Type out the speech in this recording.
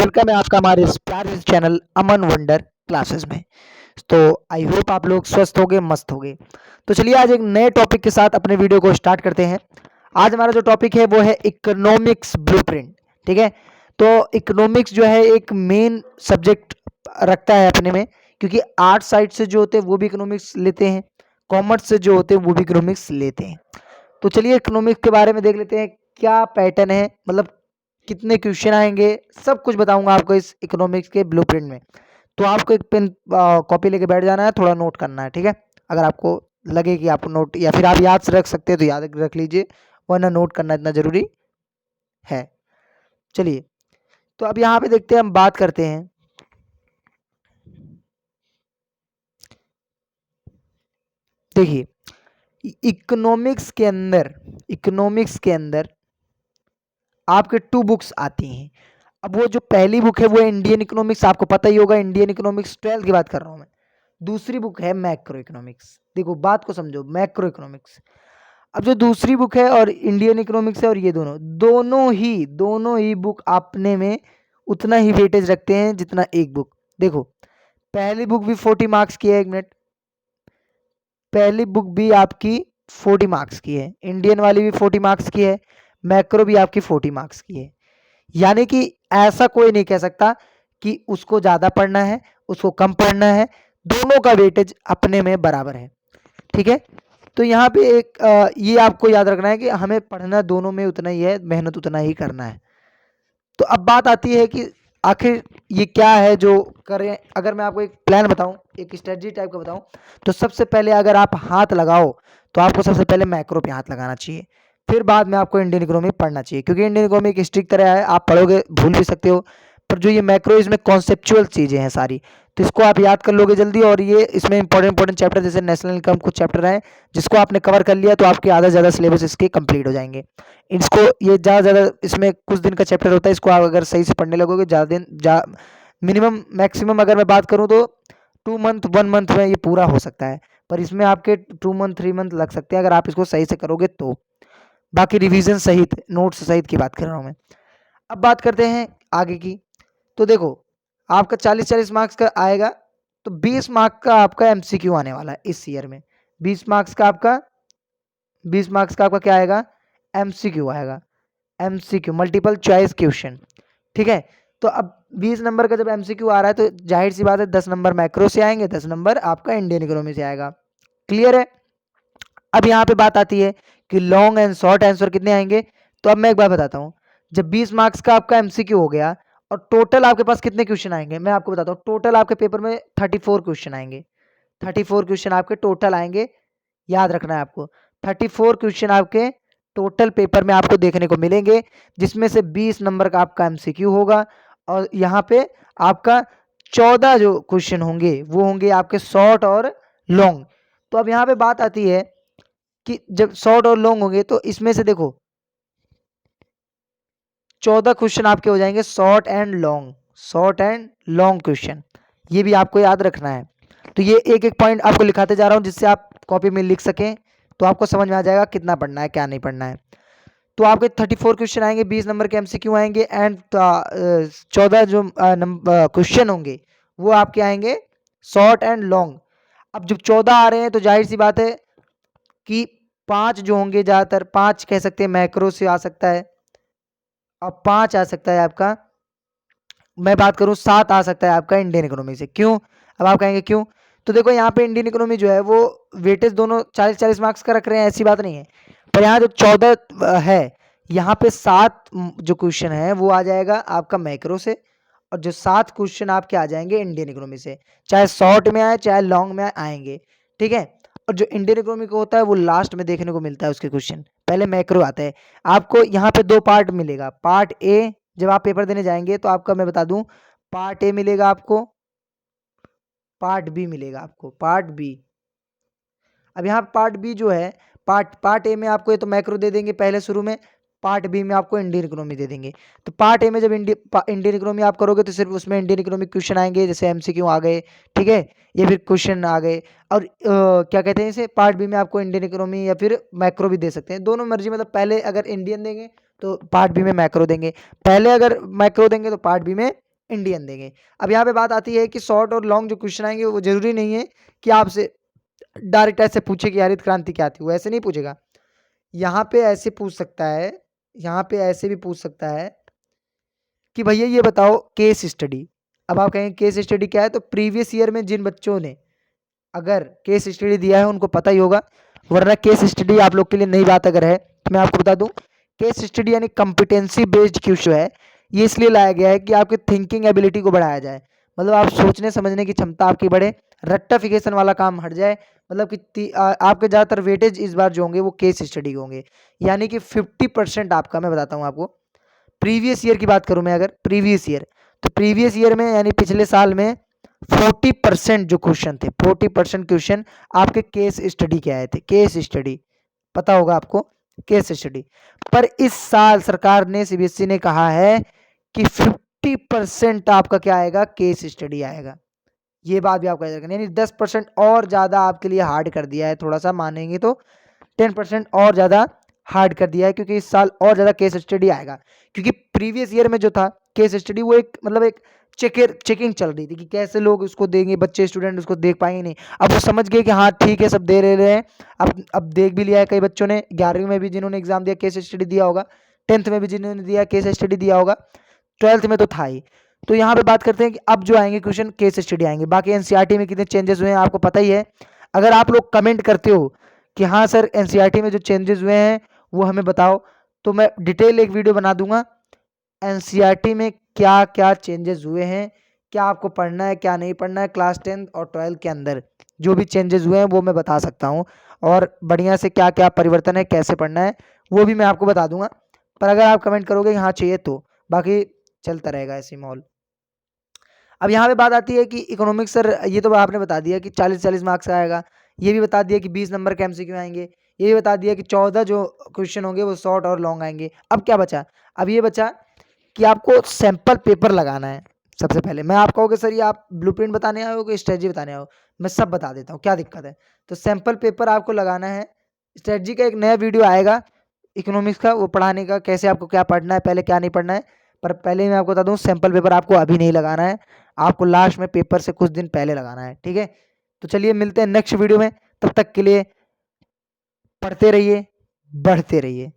Welcome है आपका हमारे इस प्यारे से चैनल अमन वंडर क्लासेस में। तो आई होप आप लोग स्वस्थ होगे, मस्त होगे। तो चलिए आज एक नए टॉपिक के साथ अपने वीडियो को स्टार्ट करते हैं। आज हमारा जो टॉपिक है वो है इकोनॉमिक्स ब्लूप्रिंट। ठीक है, तो इकोनॉमिक्स जो है एक मेन सब्जेक्ट रखता है अपने में, क्योंकि आर्ट साइड से जो होते हैं वो भी इकोनॉमिक्स लेते हैं, कॉमर्स से जो होते हैं वो भी इकोनॉमिक्स लेते हैं। तो चलिए इकोनॉमिक्स के बारे में देख लेते हैं क्या पैटर्न है, मतलब कितने क्वेश्चन आएंगे, सब कुछ बताऊंगा आपको इस इकोनॉमिक्स के ब्लूप्रिंट में। तो आपको एक पेन कॉपी लेके बैठ जाना है, थोड़ा नोट करना है। ठीक है, अगर आपको लगे कि आपको नोट या फिर आप याद से रख सकते हैं तो याद रख लीजिए, वरना नोट करना इतना जरूरी है। चलिए, तो अब यहाँ पे देखते हैं, हम बात करते हैं। देखिए, इकोनॉमिक्स के अंदर आपके टू बुक्स आती हैं। अब वो जो पहली बुक है वो है इंडियन इकोनॉमिक्स, आपको पता ही होगा, इंडियन इकोनॉमिक्स 12th की बात कर रहा हूँ मैं। दूसरी बुक है मैक्रो इकोनॉमिक्स। देखो बात को समझो, मैक्रो इकोनॉमिक्स। अब जो दूसरी बुक है और इंडियन इकोनॉमिक्स है, और ये दोनों ही बुक अपने में उतना ही वेटेज रखते हैं जितना एक बुक। देखो, पहली बुक भी 40 मार्क्स की है, एक मिनट, पहली बुक भी आपकी 40 मार्क्स की है, इंडियन वाली भी 40 मार्क्स की है, मैक्रो भी आपकी 40 मार्क्स की है। यानी कि ऐसा कोई नहीं कह सकता कि उसको ज़्यादा पढ़ना है, उसको कम पढ़ना है, दोनों का वेटेज अपने में बराबर है। ठीक है, तो यहाँ पे एक ये आपको याद रखना है कि हमें पढ़ना दोनों में उतना ही है, मेहनत उतना ही करना है। तो अब बात आती है कि आखिर ये क्या है जो करें। अगर मैं आपको एक प्लान बताऊं, एक स्ट्रेटजी टाइप का बताऊं, तो सबसे पहले अगर आप हाथ लगाओ तो आपको सबसे पहले मैक्रो पे हाथ लगाना चाहिए, फिर बाद में आपको इंडियन इकोनॉमी पढ़ना चाहिए, क्योंकि इंडियन इकोनॉमी एक स्ट्रिक्ट तरह है, आप पढ़ोगे भूल भी सकते हो, पर जो ये मैक्रो इसमें कॉन्सेप्चुअल चीज़ें हैं सारी, तो इसको आप याद कर लोगे जल्दी। और ये इसमें इंपॉर्टेंट चैप्टर जैसे नेशनल इनकम कुछ चैप्टर हैं, जिसको आपने कवर कर लिया तो आपके आधा से ज़्यादा सिलेबस इसके कंप्लीट हो जाएंगे। इसको ये ज़्यादा इसमें कुछ दिन का चैप्टर होता है, इसको आप अगर सही से पढ़ने लगोगे ज़्यादा दिन मिनिमम मैक्सिमम अगर मैं बात करूँ तो 2 मंथ 1 मंथ में ये पूरा हो सकता है, पर इसमें आपके 2 मंथ 3 मंथ लग सकते हैं अगर आप इसको सही से करोगे तो। बाकी रिवीजन सहित, नोट्स सहित की बात कर रहा हूँ मैं। अब बात करते हैं आगे की। तो देखो, आपका 40-40 मार्क्स का आएगा, तो 20 मार्क्स का आपका एमसीक्यू आने वाला है इस ईयर में। 20 मार्क्स का आपका 20 मार्क्स का आपका क्या आएगा, एमसीक्यू आएगा, एमसीक्यू मल्टीपल चॉइस क्वेश्चन। ठीक है, तो अब 20 नंबर का जब एमसीक्यू आ रहा है तो जाहिर सी बात है 10 नंबर मैक्रो से आएंगे, 10 नंबर आपका इंडियन इकोनॉमी से आएगा। क्लियर है। अब यहाँ पे बात आती है कि लॉन्ग एंड शॉर्ट आंसर कितने आएंगे। तो अब मैं एक बात बताता हूँ, जब 20 मार्क्स का आपका एमसीक्यू हो गया और टोटल आपके पास कितने क्वेश्चन आएंगे, मैं आपको बताता हूँ। टोटल आपके पेपर में 34 क्वेश्चन आएंगे, 34 क्वेश्चन आपके टोटल आएंगे, याद रखना है आपको। 34 क्वेश्चन आपके टोटल पेपर में आपको देखने को मिलेंगे, जिसमें से 20 नंबर का आपका एमसीक्यू होगा, और यहाँ पे आपका 14 जो क्वेश्चन होंगे वो होंगे आपके शॉर्ट और लॉन्ग। तो अब यहाँ पे बात आती है कि जब शॉर्ट और लॉन्ग होंगे तो इसमें से देखो 14 क्वेश्चन आपके हो जाएंगे शॉर्ट एंड लॉन्ग क्वेश्चन, ये भी आपको याद रखना है। तो ये एक एक पॉइंट आपको लिखाते जा रहा हूँ जिससे आप कॉपी में लिख सकें, तो आपको समझ में आ जाएगा कितना पढ़ना है क्या नहीं पढ़ना है। तो आपके 34 क्वेश्चन आएंगे, 20 नंबर के एमसीक्यू आएंगे, एंड 14 जो क्वेश्चन होंगे वो आपके आएंगे शॉर्ट एंड लॉन्ग। अब जब 14 आ रहे हैं तो जाहिर सी बात है कि 5 जो होंगे, ज़्यादातर 5 कह सकते हैं मैक्रो से आ सकता है, और 5 आ सकता है आपका, मैं बात करूं 7 आ सकता है आपका इंडियन इकोनॉमी से। क्यों, अब आप कहेंगे क्यों, तो देखो यहाँ पे इंडियन इकोनॉमी जो है वो वेटेज दोनों 40-40 मार्क्स का रख रहे हैं, ऐसी बात नहीं है, पर यहाँ जो 14 है, यहाँ पे 7 जो क्वेश्चन है वो आ जाएगा आपका मैक्रो से, और जो 7 क्वेश्चन आपके आ जाएंगे इंडियन इकोनॉमी से, चाहे शॉर्ट में आए चाहे लॉन्ग में आएंगे। ठीक है, और जो इंडियन इकोनॉमी को होता है वो लास्ट में देखने को मिलता है उसके क्वेश्चन, पहले मैक्रो आता है। आपको यहाँ पे 2 पार्ट मिलेगा, पार्ट ए जब आप पेपर देने जाएंगे तो आपका मैं बता दूं, पार्ट ए मिलेगा आपको, पार्ट बी मिलेगा आपको, पार्ट बी। अब यहाँ पार्ट बी जो है, पार्ट ए में आपको ये तो मैक्रो दे देंगे पहले शुरू में, पार्ट बी में आपको इंडियन इकोनॉमी दे देंगे। तो पार्ट ए में जब इंडियन इकोनॉमी आप करोगे तो सिर्फ उसमें इंडियन इकोनॉमिक क्वेश्चन आएंगे, जैसे एमसीक्यू आ गए, ठीक है, ये फिर क्वेश्चन आ गए। और क्या कहते हैं इसे, पार्ट बी में आपको इंडियन इकोनॉमी या फिर मैक्रो भी दे सकते हैं, दोनों मर्जी, मतलब पहले अगर इंडियन देंगे तो पार्ट बी में मैक्रो देंगे, पहले अगर मैक्रो देंगे तो पार्ट बी में इंडियन देंगे। अब यहाँ पे बात आती है कि शॉर्ट और लॉन्ग जो क्वेश्चन आएंगे वो जरूरी नहीं है कि आपसे डायरेक्ट ऐसे पूछे कि हरित क्रांति क्या थी, वो ऐसे नहीं पूछेगा। यहाँ पे ऐसे पूछ सकता है, यहाँ पे ऐसे भी पूछ सकता है कि भैया ये बताओ केस स्टडी। अब आप कहेंगे केस स्टडी क्या है, तो प्रीवियस ईयर में जिन बच्चों ने अगर केस स्टडी दिया है उनको पता ही होगा, वरना केस स्टडी आप लोग के लिए नई बात अगर है तो मैं आपको बता दूं, केस स्टडी यानी कॉम्पिटेंसी बेस्ड क्वेश्चन है। ये इसलिए लाया गया है कि आपके थिंकिंग एबिलिटी को बढ़ाया जाए, मतलब आप सोचने समझने की क्षमता आपकी बढ़े, रट्टाफिकेशन वाला काम हट जाए। मतलब कि आपके ज़्यादातर वेटेज इस बार जो होंगे वो केस स्टडी होंगे, यानी कि 50% आपका, मैं बताता हूँ आपको, प्रीवियस ईयर की बात करूँ मैं अगर प्रीवियस ईयर, तो प्रीवियस ईयर में यानी पिछले साल में 40% जो क्वेश्चन थे, 40% क्वेश्चन आपके केस स्टडी के आए थे। केस स्टडी पता होगा आपको, केस स्टडी। पर इस साल सरकार ने, सीबीएसई ने कहा है कि 50% आपका क्या आएगा, केस स्टडी आएगा। ये बात भी आपको याद रखनी है, यानी 10% और ज्यादा आपके लिए हार्ड कर दिया है, थोड़ा सा मानेंगे तो 10% और ज्यादा हार्ड कर दिया है, क्योंकि इस साल और ज्यादा केस स्टडी आएगा। क्योंकि प्रीवियस ईयर में जो था केस स्टडी, वो एक मतलब एक चेकिंग चल रही थी कि कैसे लोग उसको देंगे, बच्चे स्टूडेंट उसको देख पाएंगे नहीं। अब वो समझ गए कि हाँ ठीक है सब दे रहे हैं। अब देख भी लिया है कई बच्चों ने, 11वीं में भी जिन्होंने एग्जाम दिया केस स्टडी दिया होगा, 10th में भी जिन्होंने दिया केस स्टडी दिया होगा, 12th में तो था ही। तो यहाँ पे बात करते हैं कि अब जो आएंगे क्वेश्चन केस स्टडी आएंगे। बाकी एनसीईआरटी में कितने चेंजेस हुए हैं आपको पता ही है। अगर आप लोग कमेंट करते हो कि हाँ सर एनसीईआरटी में जो चेंजेस हुए हैं वो हमें बताओ, तो मैं डिटेल एक वीडियो बना दूंगा एनसीईआरटी में क्या क्या चेंजेस हुए हैं, क्या आपको पढ़ना है क्या नहीं पढ़ना है, क्लास 10 और 12 के अंदर जो भी चेंजेस हुए हैं वो मैं बता सकता हूँ, और बढ़िया से क्या क्या परिवर्तन है, कैसे पढ़ना है, वो भी मैं आपको बता दूंगा। पर अगर आप कमेंट करोगे कि हाँ चाहिए तो, बाकी चलता रहेगा ऐसे माहौल। अब यहाँ पे बात आती है कि इकोनॉमिक्स सर, ये तो आपने बता दिया कि 40-40 मार्क्स का आएगा, ये भी बता दिया कि 20 नंबर के एमसीक्यू आएंगे, ये भी बता दिया कि 14 जो क्वेश्चन होंगे वो शॉर्ट और लॉन्ग आएंगे। अब क्या बचा, अब ये बचा कि आपको सैंपल पेपर लगाना है। सबसे पहले मैं आप कहोगे सर ये आप ब्लूप्रिंट बताने आए हो कि स्ट्रेटजी बताने आए हो, मैं सब बता देता हूँ क्या दिक्कत है। तो सैंपल पेपर आपको लगाना है। स्ट्रेटजी का एक नया वीडियो आएगा इकोनॉमिक्स का, वो पढ़ाने का, कैसे आपको क्या पढ़ना है पहले क्या नहीं पढ़ना है। पर पहले ही मैं आपको बता दूं सैंपल पेपर आपको अभी नहीं लगाना है, आपको लास्ट में पेपर से कुछ दिन पहले लगाना है, ठीक है। तो चलिए मिलते हैं नेक्स्ट वीडियो में, तब तक के लिए पढ़ते रहिए, बढ़ते रहिए।